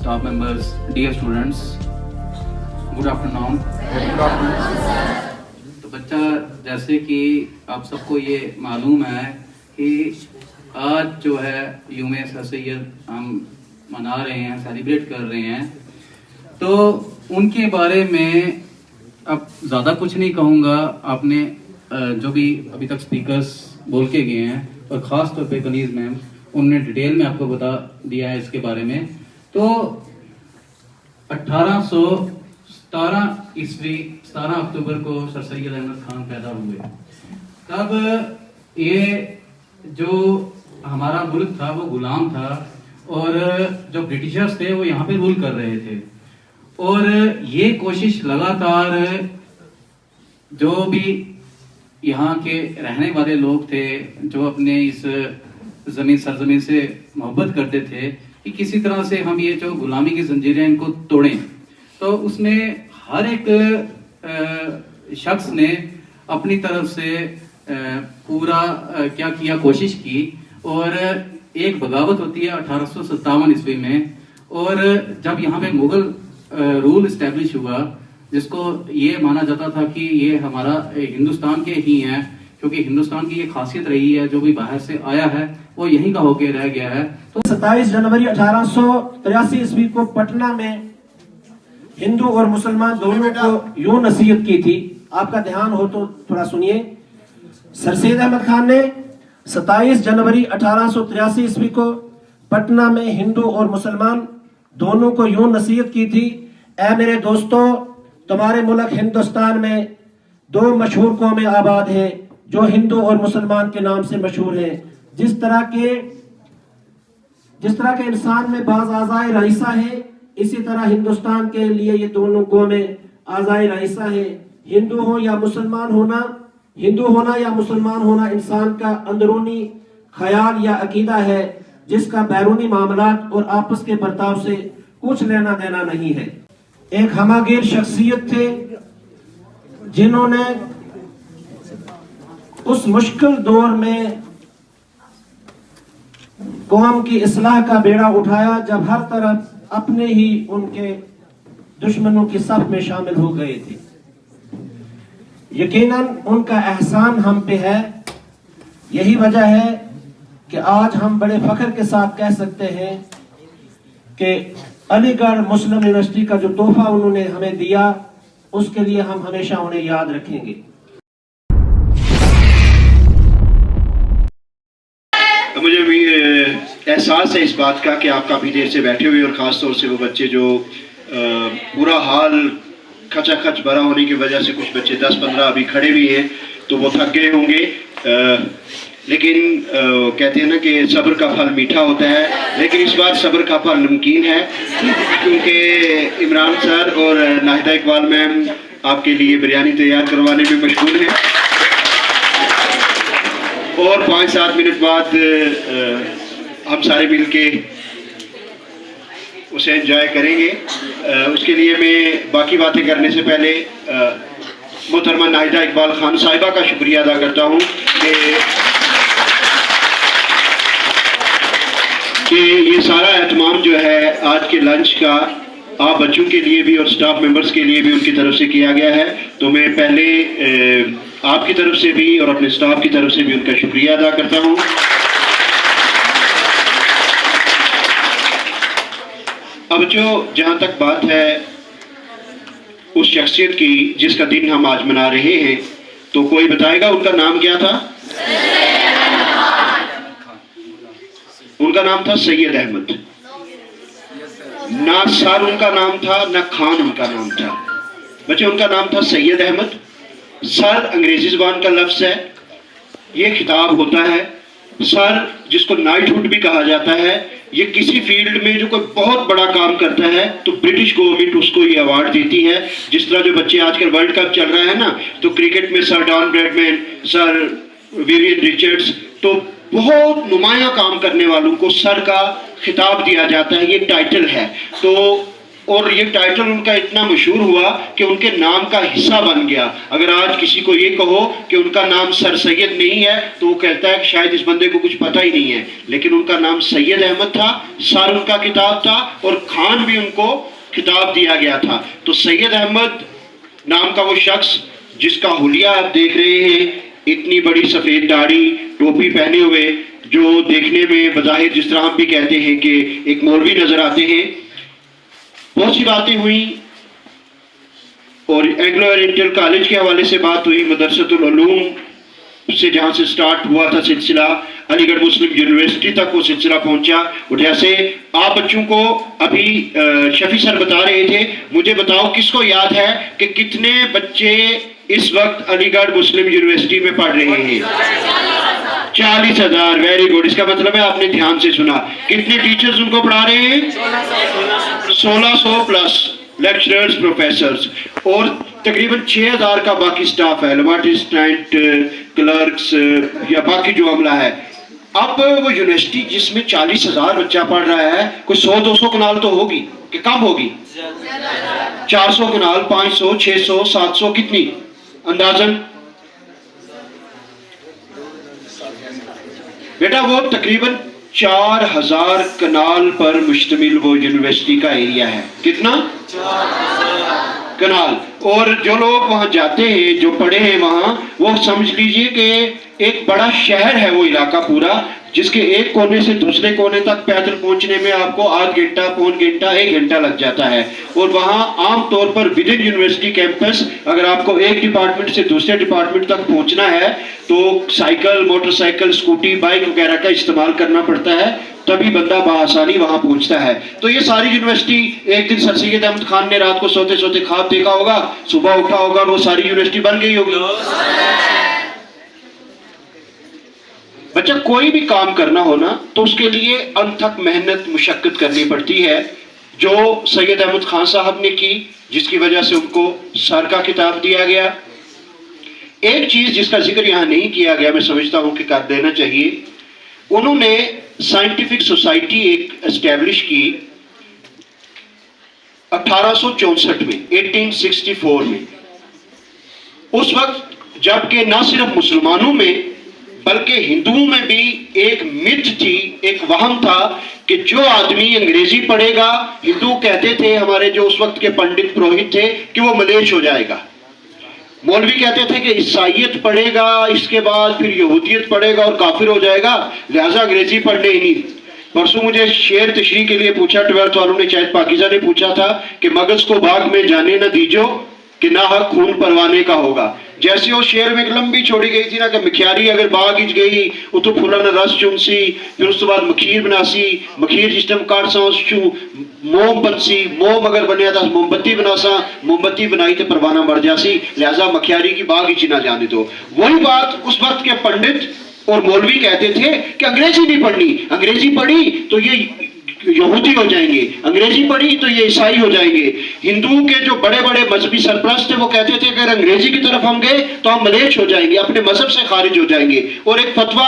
staff members, dear students, good afternoon. तो बच्चा, जैसे कि आप सबको ये मालूम है कि आज जो है यूम सैयद हम मना रहे हैं, सेलिब्रेट कर रहे हैं, तो उनके बारे में अब ज़्यादा कुछ नहीं कहूँगा। आपने जो भी अभी तक स्पीकर्स बोल के गए हैं और ख़ास तौर पे कनीज़ मैम, उन्होंने डिटेल में आपको बता दिया है इसके बारे में। तो 1817 ईस्वी 17 अक्टूबर को सर सैयद अहमद खान पैदा हुए। तब ये जो हमारा मुल्क था वो गुलाम था और जो ब्रिटिशर्स थे वो यहाँ पे रूल कर रहे थे, और ये कोशिश लगातार जो भी यहाँ के रहने वाले लोग थे, जो अपने इस जमीन सरजमीन से मोहब्बत करते थे कि किसी तरह से हम ये जो गुलामी की जंजीरें इनको तोड़ें, तो उसमें हर एक शख्स ने अपनी तरफ से पूरा क्या किया, कोशिश की। और एक बगावत होती है 1857 ईस्वी में, और जब यहाँ पे मुगल रूल इस्टेब्लिश हुआ, जिसको ये माना जाता था कि ये हमारा हिंदुस्तान के ही हैं, क्योंकि हिंदुस्तान की ये खासियत रही है, जो भी बाहर से आया है वो यहीं का होके रह गया है। तो 27 जनवरी 1883 ईस्वी को पटना में हिंदू और मुसलमान दोनों को यूं नसीहत की थी। आपका ध्यान हो तो थोड़ा सुनिए। सर सैयद अहमद खान ने 27 जनवरी 1883 ईस्वी को पटना में हिंदू और मुसलमान दोनों को यूं नसीहत की थी, ऐ मेरे दोस्तों, तुम्हारे मुल्क हिंदुस्तान में दो मशहूर कौमें आबाद हैं जो हिंदू और मुसलमान के नाम से मशहूर हैं। जिस तरह के इंसान में बाज आज़ाए रईसा है, इसी तरह हिंदुस्तान के लिए ये दोनों कौमें आज़ाए रईसा है। हिंदू हो या मुसलमान होना, हिंदू होना या मुसलमान होना इंसान का अंदरूनी ख्याल या अकीदा है, जिसका बैरूनी मामलात और आपस के बर्ताव से कुछ लेना देना नहीं है। एक हमागिर शख्सियत थे जिन्होंने उस मुश्किल दौर में कौम की इस्लाह का बेड़ा उठाया, जब हर तरफ अपने ही उनके दुश्मनों की सफ में शामिल हो गए थे। यकीनन उनका एहसान हम पे है। यही वजह है कि आज हम बड़े फख्र के साथ कह सकते हैं कि अलीगढ़ मुस्लिम यूनिवर्सिटी का जो तोहफा उन्होंने हमें दिया, उसके लिए हम हमेशा उन्हें याद रखेंगे। मुझे भी एहसास है इस बात का कि आप काफ़ी देर से बैठे हुए, और ख़ास तौर से वो बच्चे जो पूरा हाल खचाखच भरा होने की वजह से कुछ बच्चे 10-15 अभी खड़े भी हैं, तो वो थक गए होंगे। लेकिन कहते हैं ना कि सब्र का फल मीठा होता है, लेकिन इस बार सब्र का फल नमकीन है, क्योंकि इमरान सर और नाहिदा इकबाल मैम आपके लिए बिरयानी तैयार करवाने में मशगूल हैं, और 5-7 मिनट बाद हम सारे मिल के उसे एंजॉय करेंगे। उसके लिए मैं बाकी बातें करने से पहले मोहतरमा नाहिदा इकबाल खान साहिबा का शुक्रिया अदा करता हूँ कि ये सारा एहतमाम जो है आज के लंच का आप बच्चों के लिए भी और स्टाफ मेंबर्स के लिए भी उनकी तरफ से किया गया है। तो मैं पहले आपकी तरफ से भी और अपने स्टाफ की तरफ से भी उनका शुक्रिया अदा करता हूँ। अब जहाँ तक बात है उस शख्सियत की जिसका दिन हम आज मना रहे हैं, तो कोई बताएगा उनका नाम क्या था? उनका नाम था सैयद अहमद। ना सर उनका नाम था, ना खान उनका नाम था। बच्चे, उनका नाम था सैयद अहमद। सर अंग्रेजी जुबान का लफ्ज़ है, ये खिताब होता है। सर जिसको नाइटहुड भी कहा जाता है, ये किसी फील्ड में जो कोई बहुत बड़ा काम करता है तो ब्रिटिश गवर्नमेंट उसको ये अवार्ड देती है। जिस तरह जो बच्चे आजकल वर्ल्ड कप चल रहा है ना, तो क्रिकेट में sir Don Bradman, sir Vivian Richards, तो बहुत नुमाया काम करने वालों को सर का खिताब दिया जाता है, ये टाइटल है। तो और ये टाइटल उनका इतना मशहूर हुआ कि उनके नाम का हिस्सा बन गया। अगर आज किसी को ये कहो कि उनका नाम सर सैयद नहीं है तो वो कहता है कि शायद इस बंदे को कुछ पता ही नहीं है, लेकिन उनका नाम सैयद अहमद था, सर उनका किताब था और खान भी उनको खिताब दिया गया था। तो सैयद अहमद नाम का वो शख्स जिसका हुलिया आप देख रहे हैं, इतनी बड़ी सफ़ेद दाढ़ी, टोपी पहने हुए, जो देखने में बज़ाहिर जिस तरह हम भी कहते हैं कि एक मौलवी नजर आते हैं। बहुत सी बातें हुई और एंग्लो ओरिएंटल कॉलेज के हवाले से बात हुई, मदरसतुल उलूम से जहाँ से स्टार्ट हुआ था सिलसिला, अलीगढ़ मुस्लिम यूनिवर्सिटी तक वो सिलसिला पहुंचा। और जैसे आप बच्चों को अभी शफी सर बता रहे थे, मुझे बताओ किसको याद है कि कितने बच्चे इस वक्त अलीगढ़ मुस्लिम यूनिवर्सिटी में पढ़ रहे हैं? 40,000। Very good. इसका मतलब है आपने ध्यान से सुना। कितने टीचर्स उनको पढ़ा रहे हैं? 1600 प्लस लेक्चरर्स, प्रोफेसर्स, और तकरीबन 6,000 का बाकी स्टाफ है, लेबोरेटरी क्लर्क्स या बाकी जो अमला है। अब वो यूनिवर्सिटी जिसमें 40,000 बच्चा पढ़ रहा है, कोई 100-200 कनाल तो होगी कि कम होगी? 400 कनाल, 500, 600, 700, कितनी अंदाजन? बेटा वो तकरीबन 4,000 कनाल पर मुश्तमिल वो यूनिवर्सिटी का एरिया है। कितना? 4,000 कनाल। और जो लोग वहां जाते हैं, जो पढ़े हैं वहां, वो समझ लीजिए कि एक बड़ा शहर है वो इलाका पूरा, जिसके एक कोने से दूसरे कोने तक पैदल पहुंचने में आपको आध घंटा, पौन घंटा, 1 घंटा लग जाता है। और वहां आम तौर पर विद इन यूनिवर्सिटी कैंपस अगर आपको एक डिपार्टमेंट से दूसरे डिपार्टमेंट तक पहुंचना है तो साइकिल, मोटरसाइकिल, स्कूटी, बाइक वगैरह का इस्तेमाल करना पड़ता है, तभी बंदा बआसानी वहां पहुंचता है। तो ये सारी यूनिवर्सिटी, एक दिन सर सैयद अहमद खान ने रात को सोते सोते ख्वाब देखा होगा, सुबह उठा होगा, वो सारी यूनिवर्सिटी बन गई होगी। बच्चा कोई भी काम करना हो ना तो उसके लिए अनथक मेहनत, मुशक्कत करनी पड़ती है, जो सैयद अहमद खान साहब ने की, जिसकी वजह से उनको सर का खिताब दिया गया। एक चीज जिसका जिक्र यहां नहीं किया गया, मैं समझता हूं कि कर देना चाहिए, उन्होंने साइंटिफिक सोसाइटी एक एस्टेब्लिश की 1864 में, 1864 में। उस वक्त जबकि ना सिर्फ मुसलमानों में बल्कि हिंदुओं में भी एक मिथ थी, एक वहम था कि जो आदमी अंग्रेजी पढ़ेगा, हिंदू कहते थे, हमारे जो उस वक्त के पंडित पुरोहित थे, कि वो मलेच्छ हो जाएगा। मौलवी कहते थे कि ईसाइयत पढ़ेगा, इसके बाद फिर यहूदियत पढ़ेगा और काफिर हो जाएगा, लिहाजा अंग्रेजी पढ़ने ही नहीं। परसों मुझे शेर तशरीह के लिए पूछा, 12th वालों ने, शायद पाकिजा ने पूछा था कि मगज को बाग में जाने न दीजो कि ना हक खून परवाने का होगा। जैसे वो शेर में एक लंबी छोड़ी गई थी ना कि मखियारी अगर बाग इच गई उतो फूला ने रस चुनसी, फिर उसके बाद मखीर बनासी, मखीर जिस टाइम काट सा मोम बनसी, मोम अगर बनया था मोमबत्ती बनासा, मोमबत्ती बनाई तो परवाना मर जासी, लिहाजा मखियारी की बाग इच ना जाने दो। वही बात उस वक्त के पंडित और मौलवी कहते थे कि अंग्रेजी नहीं पढ़नी, अंग्रेजी पढ़ी तो ये यहूदी हो जाएंगे, अंग्रेजी पढ़ी तो ये ईसाई हो जाएंगे। हिंदुओं के जो बड़े बड़े मजहबी सरपरस्त थे वो कहते थे कि अगर अंग्रेजी की तरफ हम गए तो हम मलेच्छ हो जाएंगे, अपने मजहब से खारिज हो जाएंगे। और एक फतवा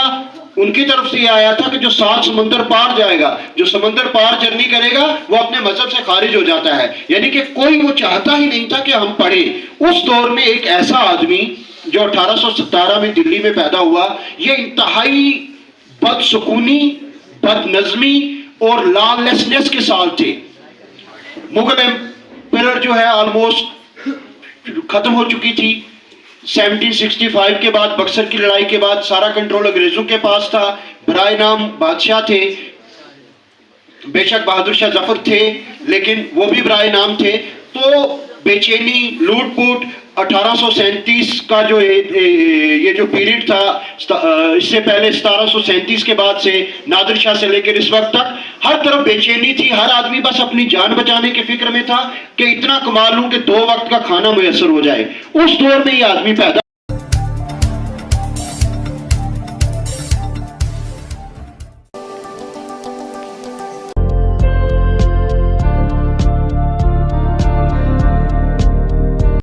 उनकी तरफ से आया था कि जो 7 समंदर पार जाएगा, जो समंदर पार जर्नी करेगा, वो अपने मजहब से खारिज हो जाता है। यानी कि कोई वो चाहता ही नहीं था कि हम पढ़े। उस दौर में एक ऐसा आदमी जो 1817 में दिल्ली में पैदा हुआ, ये इंतहाई बदसुकूनी, बदनज़मी और लॉलेसनेस के साल थे। मुगल एम्पायर जो है ऑलमोस्ट खत्म हो चुकी थी। 1765 के बाद, बक्सर की लड़ाई के बाद सारा कंट्रोल अंग्रेजों के पास था। बराए नाम बादशाह थे, बेशक बहादुर शाह जफर थे, लेकिन वो भी बराए नाम थे। तो बेचैनी, लूटपूट, 1837 का जो ये जो पीरियड था, इससे पहले 1737 के बाद से नादिर शाह से लेकर इस वक्त तक हर तरफ बेचैनी थी। हर आदमी बस अपनी जान बचाने के फिक्र में था कि इतना कमा लूं कि 2 वक्त का खाना मुयस्सर हो जाए। उस दौर में ये आदमी पैदा